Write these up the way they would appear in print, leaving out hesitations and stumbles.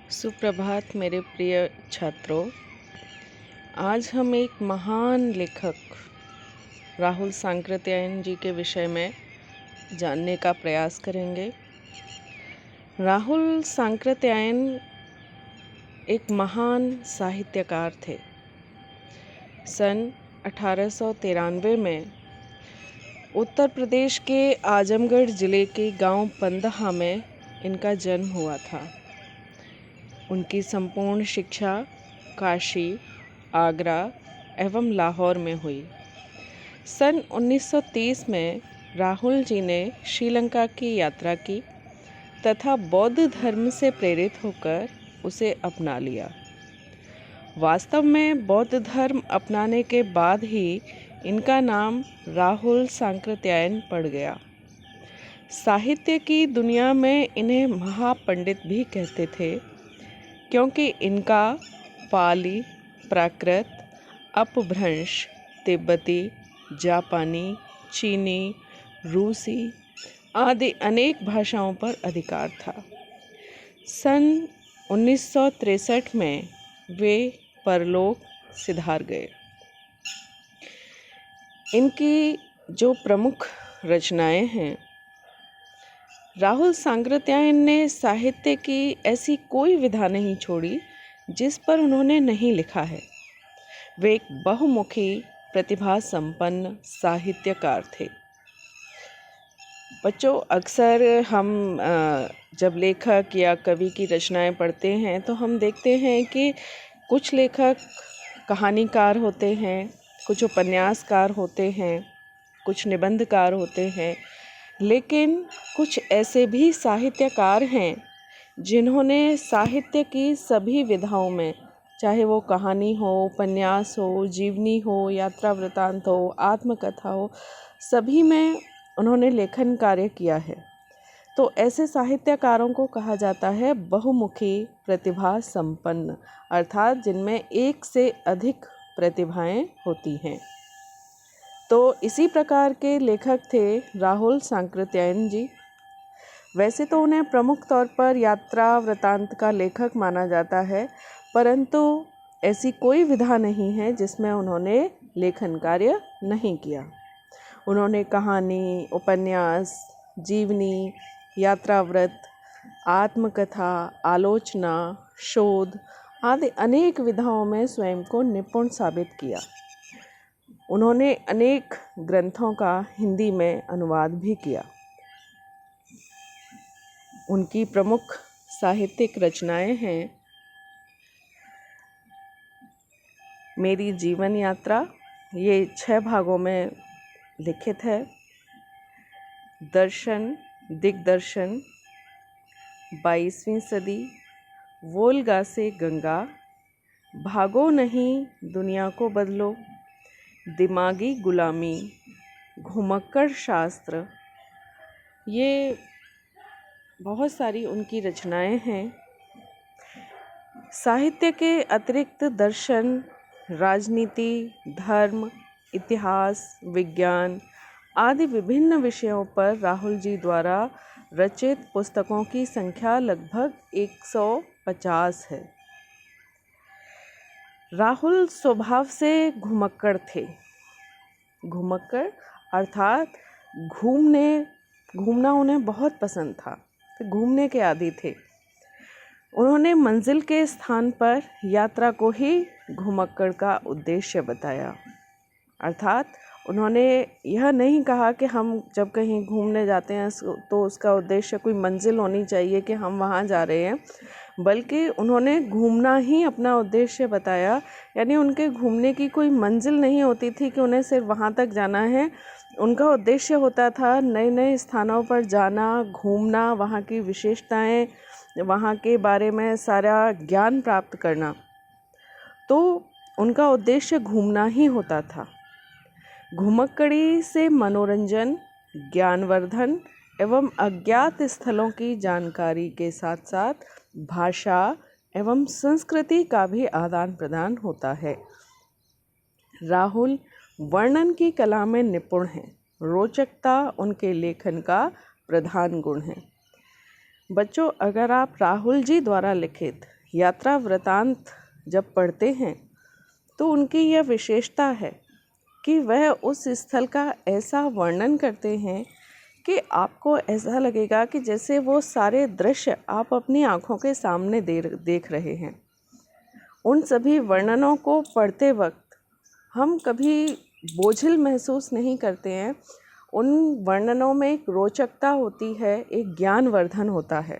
सुप्रभात मेरे प्रिय छात्रों। आज हम एक महान लेखक राहुल सांकृत्यायन जी के विषय में जानने का प्रयास करेंगे। राहुल सांकृत्यायन एक महान साहित्यकार थे। सन 1893 में उत्तर प्रदेश के आजमगढ़ ज़िले के गांव पंदहा में इनका जन्म हुआ था। उनकी संपूर्ण शिक्षा काशी, आगरा एवं लाहौर में हुई। सन 1930 में राहुल जी ने श्रीलंका की यात्रा की तथा बौद्ध धर्म से प्रेरित होकर उसे अपना लिया। वास्तव में बौद्ध धर्म अपनाने के बाद ही इनका नाम राहुल सांकृत्यायन पड़ गया। साहित्य की दुनिया में इन्हें महापंडित भी कहते थे, क्योंकि इनका पाली, प्राकृत, अपभ्रंश, तिब्बती, जापानी, चीनी, रूसी आदि अनेक भाषाओं पर अधिकार था। सन 1963 में वे परलोक सिधार गए। इनकी जो प्रमुख रचनाएं हैं, राहुल सांकृत्यायन ने साहित्य की ऐसी कोई विधा नहीं छोड़ी जिस पर उन्होंने नहीं लिखा है। वे एक बहुमुखी प्रतिभा संपन्न साहित्यकार थे। बच्चों, अक्सर हम जब लेखक या कवि की रचनाएं पढ़ते हैं तो हम देखते हैं कि कुछ लेखक कहानीकार होते हैं, कुछ उपन्यासकार होते हैं, कुछ निबंधकार होते हैं, लेकिन कुछ ऐसे भी साहित्यकार हैं जिन्होंने साहित्य की सभी विधाओं में, चाहे वो कहानी हो, उपन्यास हो, जीवनी हो, यात्रा वृत्तांत हो, आत्मकथा हो, सभी में उन्होंने लेखन कार्य किया है। तो ऐसे साहित्यकारों को कहा जाता है बहुमुखी प्रतिभा संपन्न, अर्थात जिनमें एक से अधिक प्रतिभाएं होती हैं। तो इसी प्रकार के लेखक थे राहुल सांकृत्यायन जी। वैसे तो उन्हें प्रमुख तौर पर यात्रा वृत्तांत का लेखक माना जाता है, परंतु ऐसी कोई विधा नहीं है जिसमें उन्होंने लेखन कार्य नहीं किया। उन्होंने कहानी, उपन्यास, जीवनी, यात्रावृत्त, आत्मकथा, आलोचना, शोध आदि अनेक विधाओं में स्वयं को निपुण साबित किया। उन्होंने अनेक ग्रंथों का हिंदी में अनुवाद भी किया। उनकी प्रमुख साहित्यिक रचनाएं हैं मेरी जीवन यात्रा, ये 6 भागों में लिखित है। दर्शन, दिग्दर्शन, 22वीं सदी, वोल्गा से गंगा, भागो नहीं दुनिया को बदलो, दिमागी गुलामी, घुमक्कड़ शास्त्र, ये बहुत सारी उनकी रचनाएं हैं। साहित्य के अतिरिक्त दर्शन, राजनीति, धर्म, इतिहास, विज्ञान आदि विभिन्न विषयों पर राहुल जी द्वारा रचित पुस्तकों की संख्या लगभग 150 है। राहुल स्वभाव से घुमक्कड़ थे। घुमक्कड़ अर्थात घूमना उन्हें बहुत पसंद था, तो घूमने के आदी थे। उन्होंने मंजिल के स्थान पर यात्रा को ही घुमक्कड़ का उद्देश्य बताया। अर्थात उन्होंने यह नहीं कहा कि हम जब कहीं घूमने जाते हैं तो उसका उद्देश्य कोई मंजिल होनी चाहिए कि हम वहाँ जा रहे हैं, बल्कि उन्होंने घूमना ही अपना उद्देश्य बताया। यानी उनके घूमने की कोई मंजिल नहीं होती थी कि उन्हें सिर्फ वहाँ तक जाना है। उनका उद्देश्य होता था नए नए स्थानों पर जाना, घूमना, वहाँ की विशेषताएं, वहाँ के बारे में सारा ज्ञान प्राप्त करना। तो उनका उद्देश्य घूमना ही होता था। घुमक्कड़ी से मनोरंजन, ज्ञानवर्धन एवं अज्ञात स्थलों की जानकारी के साथ साथ भाषा एवं संस्कृति का भी आदान प्रदान होता है। राहुल वर्णन की कला में निपुण हैं। रोचकता उनके लेखन का प्रधान गुण है। बच्चों, अगर आप राहुल जी द्वारा लिखित यात्रा वृतांत जब पढ़ते हैं तो उनकी यह विशेषता है कि वह उस स्थल का ऐसा वर्णन करते हैं कि आपको ऐसा लगेगा कि जैसे वो सारे दृश्य आप अपनी आँखों के सामने देख रहे हैं। उन सभी वर्णनों को पढ़ते वक्त हम कभी बोझिल महसूस नहीं करते हैं। उन वर्णनों में एक रोचकता होती है, एक ज्ञानवर्धन होता है।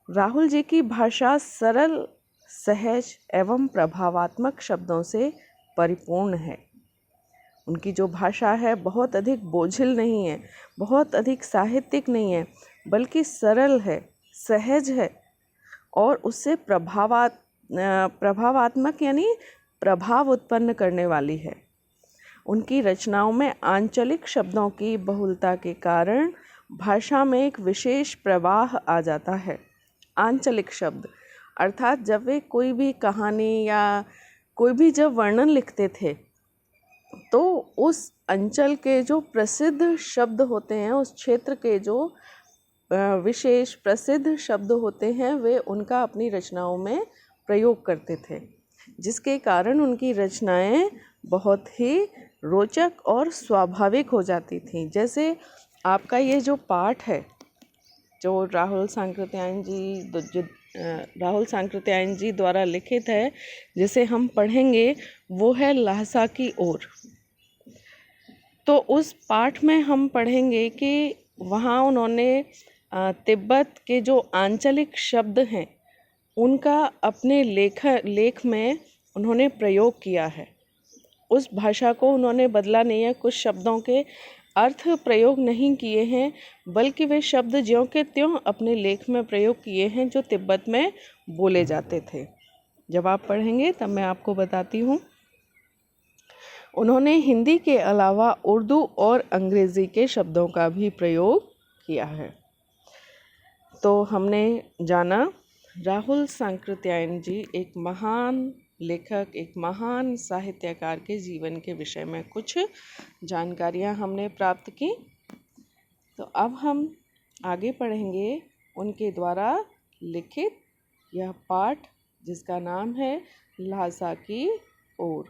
राहुल जी की भाषा सरल, सहज एवं प्रभावात्मक शब्दों से परिपूर्ण है। उनकी जो भाषा है बहुत अधिक बोझिल नहीं है, बहुत अधिक साहित्यिक नहीं है, बल्कि सरल है, सहज है और उससे प्रभावात्मक यानी प्रभाव उत्पन्न करने वाली है। उनकी रचनाओं में आंचलिक शब्दों की बहुलता के कारण भाषा में एक विशेष प्रवाह आ जाता है। आंचलिक शब्द अर्थात जब वे कोई भी कहानी या कोई भी जब वर्णन लिखते थे तो उस अंचल के जो प्रसिद्ध शब्द होते हैं, उस क्षेत्र के जो विशेष प्रसिद्ध शब्द होते हैं, वे उनका अपनी रचनाओं में प्रयोग करते थे, जिसके कारण उनकी रचनाएं बहुत ही रोचक और स्वाभाविक हो जाती थीं। जैसे आपका ये जो पाठ है जो राहुल सांकृत्यायन जी द्वारा लिखित है, जिसे हम पढ़ेंगे, वो है लहसा की ओर। तो उस पाठ में हम पढ़ेंगे कि वहाँ उन्होंने तिब्बत के जो आंचलिक शब्द हैं उनका अपने लेख में उन्होंने प्रयोग किया है। उस भाषा को उन्होंने बदला नहीं है, कुछ शब्दों के अर्थ प्रयोग नहीं किए हैं, बल्कि वे शब्द ज्यों के त्यों अपने लेख में प्रयोग किए हैं जो तिब्बत में बोले जाते थे। जब आप पढ़ेंगे तब मैं आपको बताती हूँ। उन्होंने हिंदी के अलावा उर्दू और अंग्रेज़ी के शब्दों का भी प्रयोग किया है। तो हमने जाना राहुल सांकृत्यायन जी एक महान लेखक, एक महान साहित्यकार के जीवन के विषय में कुछ जानकारियाँ हमने प्राप्त की। तो अब हम आगे पढ़ेंगे उनके द्वारा लिखित यह पाठ, जिसका नाम है लहसा की ओर।